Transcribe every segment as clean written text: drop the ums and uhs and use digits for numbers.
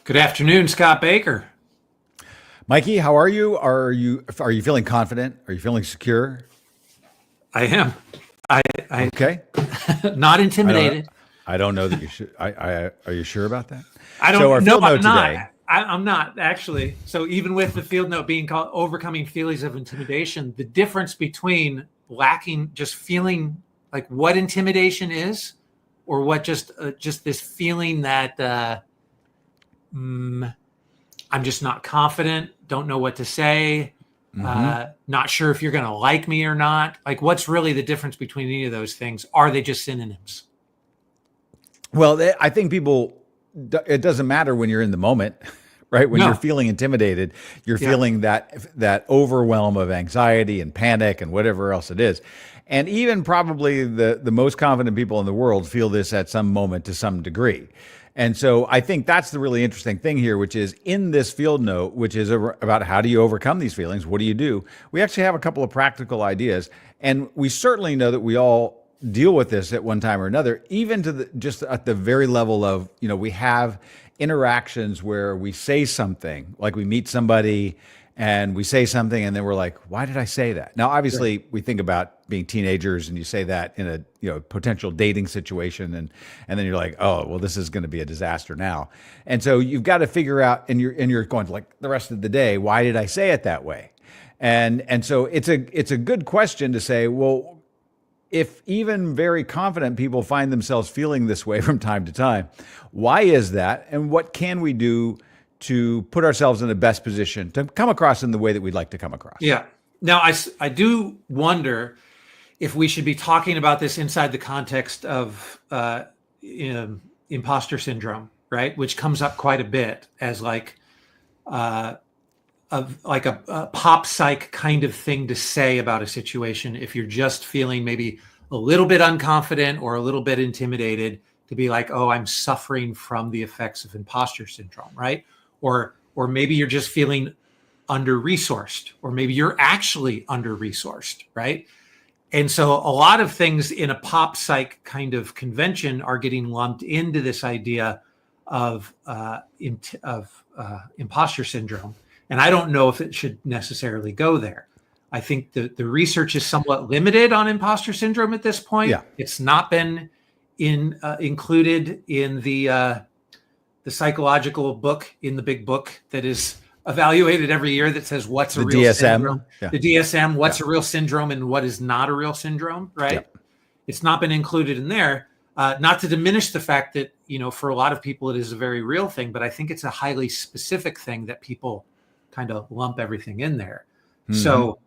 Good afternoon, Scott Baker. Mikey, how are you? Are you feeling confident? Are you feeling secure? I am. I Okay. not I don't intimidated. I don't know that you should. Are you sure about that? I So our don't. No, field I'm note not. today. I'm not actually. So even with the field note being called "Overcoming Feelings of Intimidation," the difference between lacking, just feeling like what intimidation is, or what just this feeling that I'm just not confident, don't know what to say, Hmm. not sure if you're going to like me or not. Like, what's really the difference between any of those things? Are they just synonyms? Well, I think people. It doesn't matter when you're in the moment, right? When you're No. feeling intimidated, you're Yeah. feeling that overwhelm of anxiety and panic and whatever else it is. And even probably the most confident people in the world feel this at some moment to some degree. And so I think that's the really interesting thing here, which is in this field note, which is about how do you overcome these feelings? What do you do? We actually have a couple of practical ideas. And we certainly know that we all deal with this at one time or another, even to just at the very level of, we have interactions where we say something, like we meet somebody and we say something and then we're like, why did I say that? Now, Right. obviously, we think about being teenagers and you say that in a potential dating situation and then you're like, oh, well, this is going to be a disaster now. And so you've got to figure out, and you're going like the rest of the day, why did I say it that way? And so it's a good question to say, well, if even very confident people find themselves feeling this way from time to time, why is that? And what can we do to put ourselves in the best position to come across in the way that we'd like to come across? Yeah. Now, I do wonder if we should be talking about this inside the context of imposter syndrome, right? Which comes up quite a bit as uh, a pop psych kind of thing to say about a situation. If you're just feeling maybe a little bit unconfident or a little bit intimidated, to be like, oh, I'm suffering from the effects of imposter syndrome, right? Or maybe you're just feeling under resourced, or maybe you're actually under resourced, right? And so a lot of things in a pop psych kind of convention are getting lumped into this idea of imposter syndrome. And I don't know if it should necessarily go there. I think the research is somewhat limited on imposter syndrome at this point. Yeah. It's not been included in the psychological book, in the big book that is evaluated every year, that says what's a The real DSM. syndrome. Yeah. The DSM, Yeah. what's a real syndrome and what is not a real syndrome, Yeah. right? It's not been included in there. Not to diminish the fact that, for a lot of people, it is a very real thing, but I think it's a highly specific thing that people kind of lump everything in there. Mm-hmm. So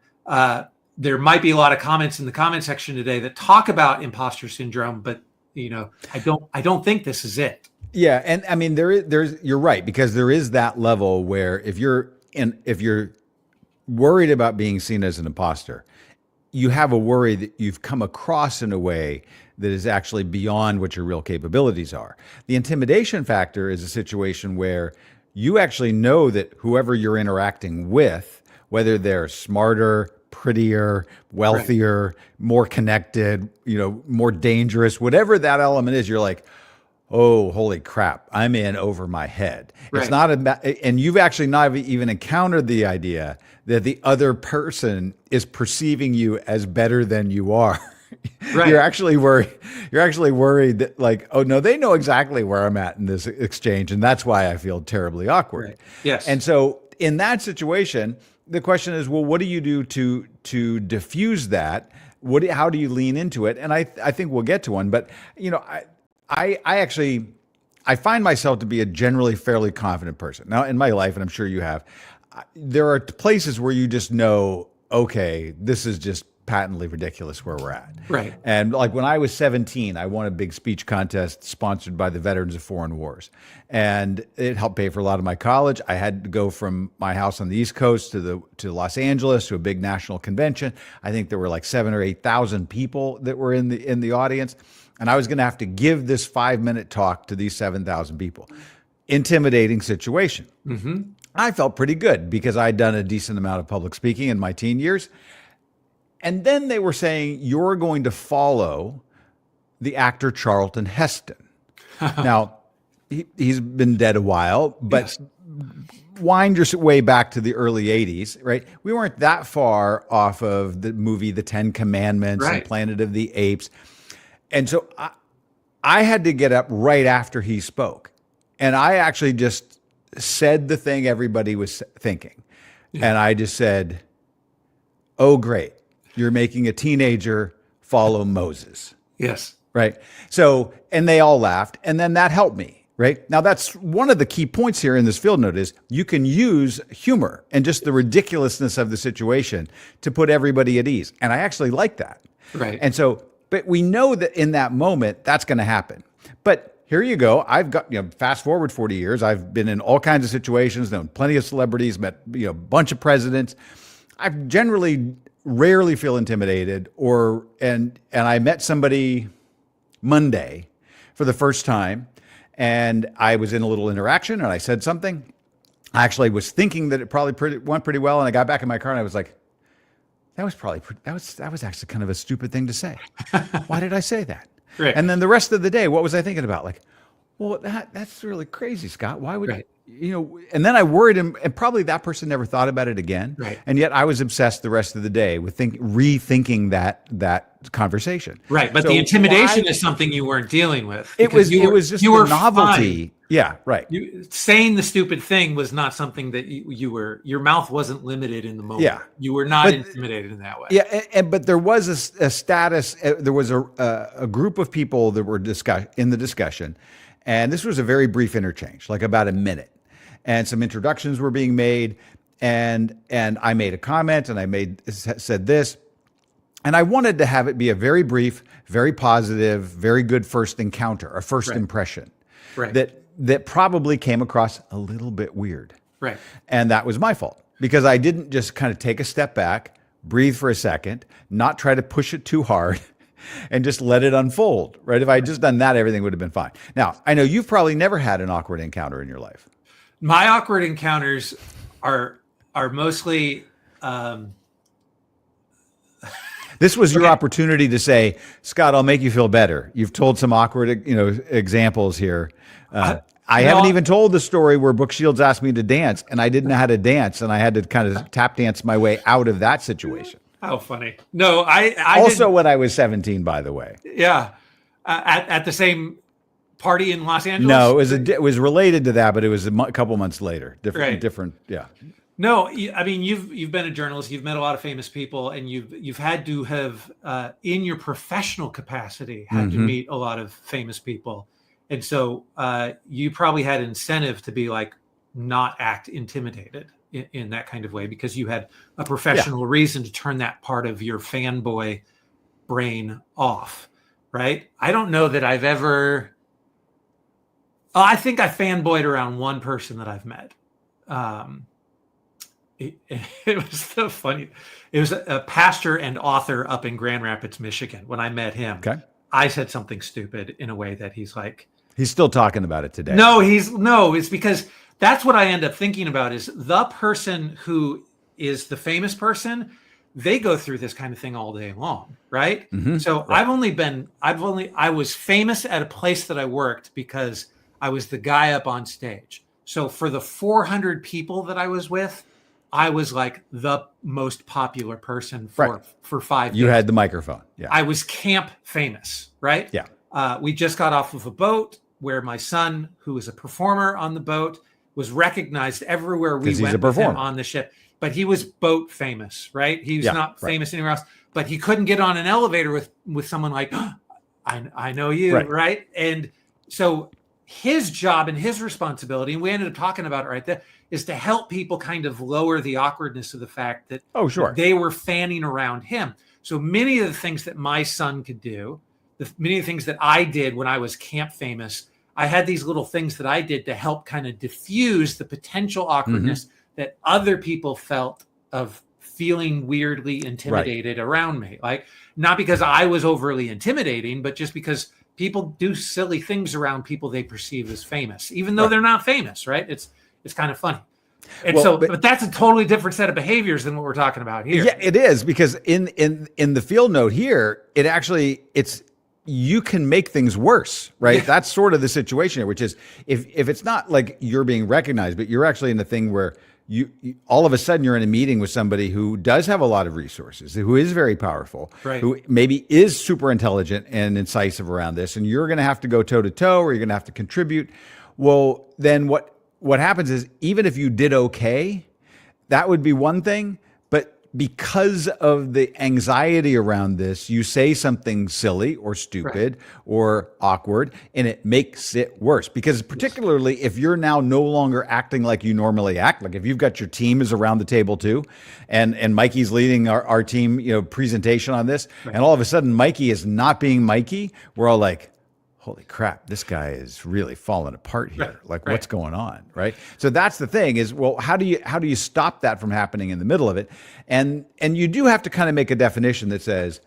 there might be a lot of comments in the comment section today that talk about imposter syndrome, but I don't think this is it. Yeah, and I mean there's you're right, because there is that level where if you're worried about being seen as an imposter, you have a worry that you've come across in a way that is actually beyond what your real capabilities are. The intimidation factor is a situation where you actually know that whoever you're interacting with, whether they're smarter, prettier, Right. wealthier, more connected, more dangerous, whatever that element is, you're like, oh, holy crap, I'm in over my head. It's Right. not about, and you've actually not even encountered the idea that the other person is perceiving you as better than you are. Right. You're actually worried. You're actually worried that, like, oh no, they know exactly where I'm at in this exchange, and that's why I feel terribly awkward. Right. Yes. And so, in that situation, the question is, well, what do you do to diffuse that? How do you lean into it? And I think we'll get to one, but I actually I find myself to be a generally fairly confident person. Now in my life, and I'm sure you have, there are places where you just know, okay, this is just patently ridiculous where we're at. Right. And like when I was 17, I won a big speech contest sponsored by the Veterans of Foreign Wars. And it helped pay for a lot of my college. I had to go from my house on the East Coast to Los Angeles to a big national convention. I think there were like 7,000 or 8,000 people that were in the audience. And I was going to have to give this 5-minute talk to these 7,000 people. Intimidating situation. Mm-hmm. I felt pretty good because I'd done a decent amount of public speaking in my teen years. And then they were saying, you're going to follow the actor Charlton Heston. Now, he's been dead a while, but Yes. wind your way back to the early 80s, right? We weren't that far off of the movie The Ten Commandments and Right. Planet of the Apes. And so I had to get up right after he spoke. And I actually just said the thing everybody was thinking. And I just said, oh, great. You're making a teenager follow Moses. Yes. Right. So, and they all laughed. And then that helped me. Right. Now, that's one of the key points here in this field note is you can use humor and just the ridiculousness of the situation to put everybody at ease. And I actually like that. Right. And so, but we know that in that moment, that's going to happen. But here you go. I've got, fast forward 40 years. I've been in all kinds of situations, known plenty of celebrities, met, a bunch of presidents. I generally rarely feel intimidated and I met somebody Monday for the first time. And I was in a little interaction and I said something. I actually was thinking that it probably went pretty well. And I got back in my car and I was like, that was actually kind of a stupid thing to say. Why did I say that? Right. And then the rest of the day, what was I thinking about? Like, well, that's really crazy, Scott. Why would, Right. and then I worried him, and probably that person never thought about it again. Right. And yet I was obsessed the rest of the day with rethinking that conversation. Right. But So the intimidation why- is something you weren't dealing with. It was just you the were novelty. fine. Yeah, right. Saying the stupid thing was not something that your mouth wasn't limited in the moment. Yeah. You were not But- intimidated in that way. Yeah, but there was a status. There was a group of people that were in the discussion, and this was a very brief interchange, like about a minute, and some introductions were being made, and I made a comment, and said this, and I wanted to have it be a very brief, very positive, very good first encounter, a first impression, Right. that probably came across a little bit weird. Right. And that was my fault because I didn't just kind of take a step back, breathe for a second, not try to push it too hard, and just let it unfold, right? If I had just done that, everything would have been fine. Now, I know you've probably never had an awkward encounter in your life. My awkward encounters are mostly This was your opportunity to say, Scott, I'll make you feel better. You've told some awkward, examples here. I haven't even told the story where Brooke Shields asked me to dance, and I didn't know how to dance, and I had to kind of tap dance my way out of that situation. how funny. No, I Also, didn't- when I was 17, by the way. yeah, at the same party in Los Angeles. No, it was related to that, but it was a couple months later. Different. Yeah. No, I mean you've been a journalist. You've met a lot of famous people, and you've had to have in your professional capacity had to meet a lot of famous people, and so you probably had incentive to be like not act intimidated in that kind of way because you had a professional reason to turn that part of your fanboy brain off, right? I don't know that I've ever. I think I fanboyed around one person that I've met. It was so funny. It was a pastor and author up in Grand Rapids, Michigan. When I met him, Okay. I said something stupid in a way that he's like, He's still talking about it today. it's because that's what I end up thinking about is the person who is the famous person. They go through this kind of thing all day long. Right. So right. I was famous at a place that I worked because I was the guy up on stage. So for the 400 people that I was with, I was like the most popular person for 5 years. You had the microphone. Yeah. I was camp famous, right? Yeah. We just got off of a boat where my son, who was a performer on the boat, was recognized everywhere we 'Cause he's went a with him performer. on the ship. But he was boat famous, right? He was not right. famous anywhere else. But he couldn't get on an elevator with someone like, I know you, right? And so his job and his responsibility, and we ended up talking about it right there, is to help people kind of lower the awkwardness of the fact that they were fanning around him. So many of the things that my son could do, many of the things that I did when I was camp famous, I had these little things that I did to help kind of diffuse the potential awkwardness that other people felt of feeling weirdly intimidated around me. Like, not because I was overly intimidating, but just because people do silly things around people they perceive as famous, even though they're not famous, right? It's kind of funny. And but that's a totally different set of behaviors than what we're talking about here. Yeah, it is, because in the field note here, it's you can make things worse, right? Yeah. That's sort of the situation here, which is if it's not like you're being recognized, but you're actually in a thing where you all of a sudden you're in a meeting with somebody who does have a lot of resources, who is very powerful, Right. who maybe is super intelligent and incisive around this, and you're going to have to go toe to toe, or you're going to have to contribute. Well, then what happens is, even if you did okay, that would be one thing, but because of the anxiety around this, you say something silly or stupid or awkward, and it makes it worse. Because particularly if you're now no longer acting like you normally act, like if you've got your team is around the table too, and Mikey's leading our team, presentation on this, and all of a sudden Mikey is not being Mikey, we're all like, holy crap, this guy is really falling apart here. Like, what's going on, right? So that's the thing is, well, how do you stop that from happening in the middle of it? And you do have to kind of make a definition that says,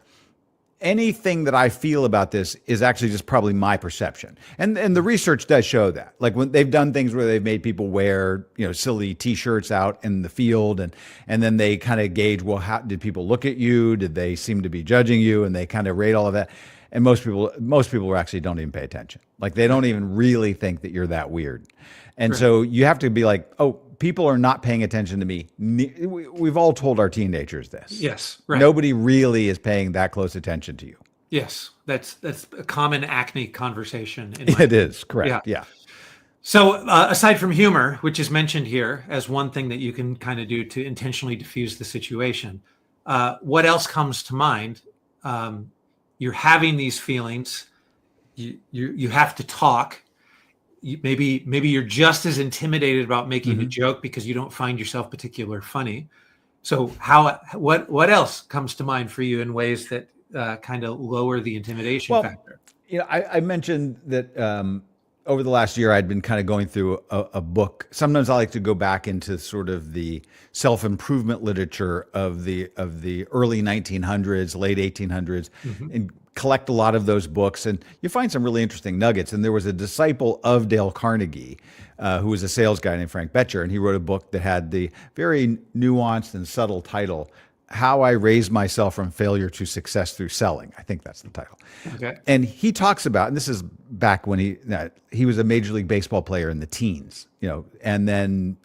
anything that I feel about this is actually just probably my perception. And the research does show that. Like when they've done things where they've made people wear, silly t-shirts out in the field, and then they kind of gauge, well, how did people look at you? Did they seem to be judging you? And they kind of rate all of that. And most people actually don't even pay attention. Like they don't even really think that you're that weird. And so you have to be like, oh, people are not paying attention to me. We've all told our teenagers this. Yes. Right. Nobody really is paying that close attention to you. Yes. That's a common acne conversation. It is correct. Yeah. So aside from humor, which is mentioned here as one thing that you can kind of do to intentionally diffuse the situation, what else comes to mind? You're having these feelings. You have to talk. Maybe you're just as intimidated about making a joke because you don't find yourself particularly funny. So what else comes to mind for you in ways that kind of lower the intimidation factor? I mentioned that over the last year I'd been kind of going through a book. Sometimes I like to go back into sort of the self-improvement literature of the early 1900s, late 1800s, and collect a lot of those books, and you find some really interesting nuggets. And there was a disciple of Dale Carnegie who was a sales guy named Frank Betcher, and he wrote a book that had the very nuanced and subtle title, How I Raised Myself from Failure to Success Through Selling. I think that's the title. Okay. And he talks about, and this is back when he was a Major League Baseball player in the teens, and then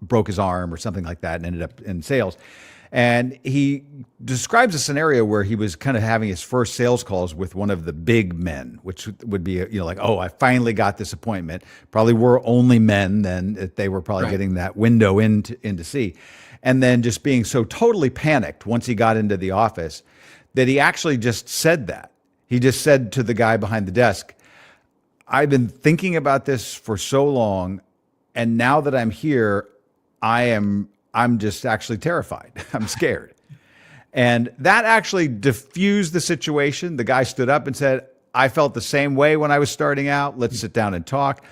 broke his arm or something like that and ended up in sales. And he describes a scenario where he was kind of having his first sales calls with one of the big men, which would be, like, oh, I finally got this appointment. Probably were only men then. They were probably getting that window in to see. And then just being so totally panicked once he got into the office that he actually just said that. He just said to the guy behind the desk, I've been thinking about this for so long, and now that I'm here, I'm just actually terrified. I'm scared. And that actually diffused the situation. The guy stood up and said, I felt the same way when I was starting out. Let's sit down and talk.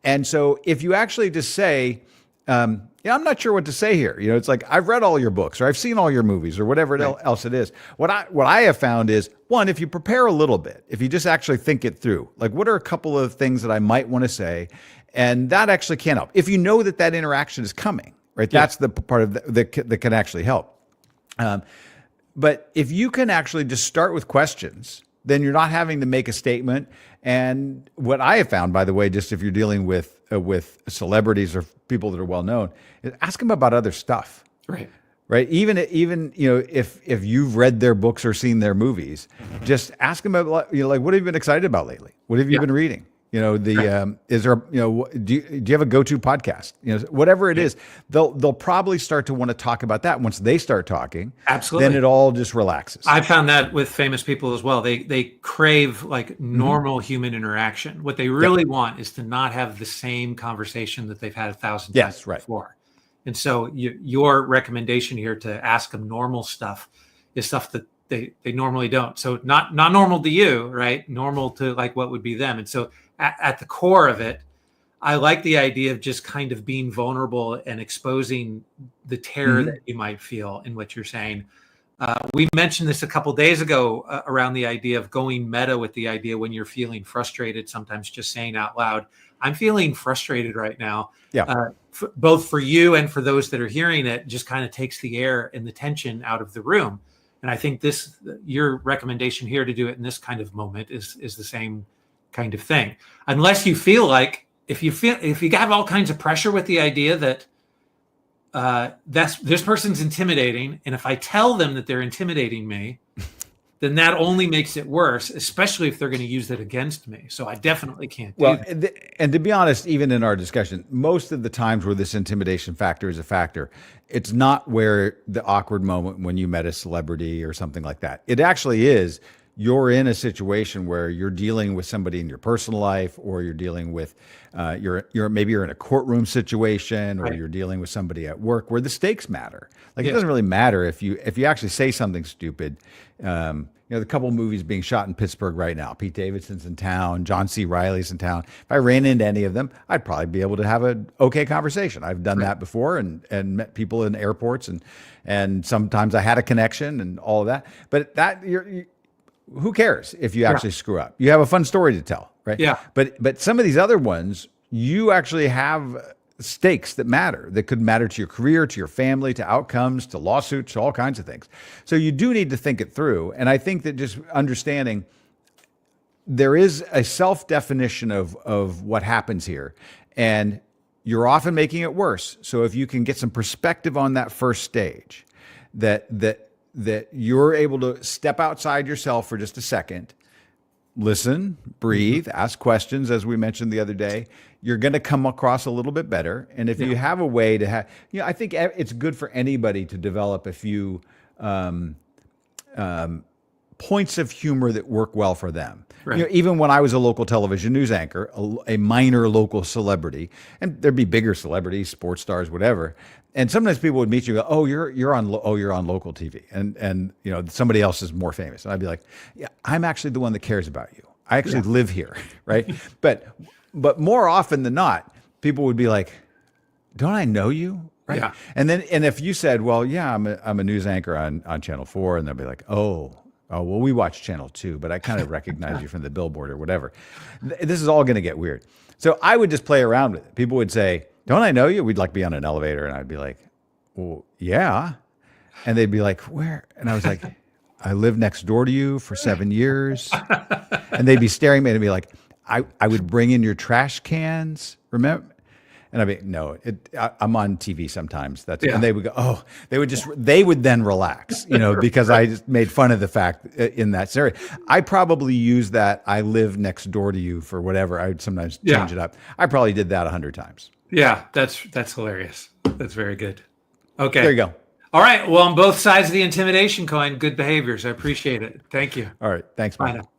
And so if you actually just say, I'm not sure what to say here. It's like, I've read all your books, or I've seen all your movies, or whatever else it is. What I have found is, one, if you prepare a little bit, if you just actually think it through, like, what are a couple of things that I might want to say? And that actually can help. If you know that interaction is coming, right? That's the part of that can actually help. But if you can actually just start with questions, then you're not having to make a statement. And what I have found, by the way, just if you're dealing with celebrities or people that are well known, is ask them about other stuff. Right. Even if you've read their books or seen their movies, just ask them about, like, what have you been excited about lately? What have you been reading? Is there, do you have a go-to podcast? Whatever it is, they'll probably start to want to talk about that. Once they start talking, absolutely, then it all just relaxes. I found that with famous people as well. They crave like normal human interaction. What they really want is to not have the same conversation that they've had 1,000 times before. And so your recommendation here to ask them normal stuff is stuff that they normally don't. So not normal to you, right? Normal to like what would be them. And so at the core of it, I like the idea of just kind of being vulnerable and exposing the terror that you might feel in what you're saying. We mentioned this a couple days ago around the idea of going meta with the idea when you're feeling frustrated, sometimes just saying out loud, I'm feeling frustrated right now. Both for you and for those that are hearing it, just kind of takes the air and the tension out of the room. And I think your recommendation here to do it in this kind of moment is the same kind of thing. Unless you feel like, if you have all kinds of pressure with the idea that this person's intimidating, and if I tell them that they're intimidating me, then that only makes it worse, especially if they're going to use it against me. So I definitely can't do that. And to be honest, even in our discussion, most of the times where this intimidation factor is a factor, it's not where the awkward moment when you met a celebrity or something like that. It actually is, you're in a situation where you're dealing with somebody in your personal life, or you're dealing with maybe you're in a courtroom situation, or you're dealing with somebody at work where the stakes matter. Like, it doesn't really matter if you actually say something stupid. The couple of movies being shot in Pittsburgh right now. Pete Davidson's in town. John C. Reilly's in town. If I ran into any of them, I'd probably be able to have an okay conversation. I've done that before, and met people in airports, and sometimes I had a connection and all of that. But who cares if you actually screw up? You have a fun story to tell, right? Yeah. But some of these other ones, you actually have stakes that matter, that could matter to your career, to your family, to outcomes, to lawsuits, to all kinds of things. So you do need to think it through. And I think that just understanding there is a self-definition of what happens here, and you're often making it worse. So if you can get some perspective on that first stage, that you're able to step outside yourself for just a second, listen, breathe, ask questions, as we mentioned the other day, you're going to come across a little bit better. And if you have a way to have, I think it's good for anybody to develop a few points of humor that work well for them. Right. Even when I was a local television news anchor, a minor local celebrity, and there'd be bigger celebrities, sports stars, whatever. And sometimes people would meet you and go, "Oh, you're on local TV," and somebody else is more famous. And I'd be like, "Yeah, I'm actually the one that cares about you. I actually live here, right?" But more often than not, people would be like, "Don't I know you?" Right? Yeah. And if you said, "Well, yeah, I'm a news anchor on Channel 4," and they'll be like, "Oh, well, we watch Channel 2, but I kind of recognize you from the billboard or whatever." This is all going to get weird. So I would just play around with it. People would say, "Don't I know you?" We'd be on an elevator, and I'd be like, "Well, yeah." And they'd be like, "Where?" And I was like, "I lived next door to you for 7 years." And they'd be staring at me and be like, I would bring in your trash cans, remember? And I'd be, "No, I'm on TV sometimes." And they would go, "Oh," they would then relax, because I just made fun of the fact in that scenario. I probably use that "I live next door to you" for whatever. I would sometimes change it up. I probably did that 100 times. Yeah, that's hilarious. That's very good. Okay. There you go. All right. Well, on both sides of the intimidation coin, good behaviors. I appreciate it. Thank you. All right. Thanks, Mike. Bye now.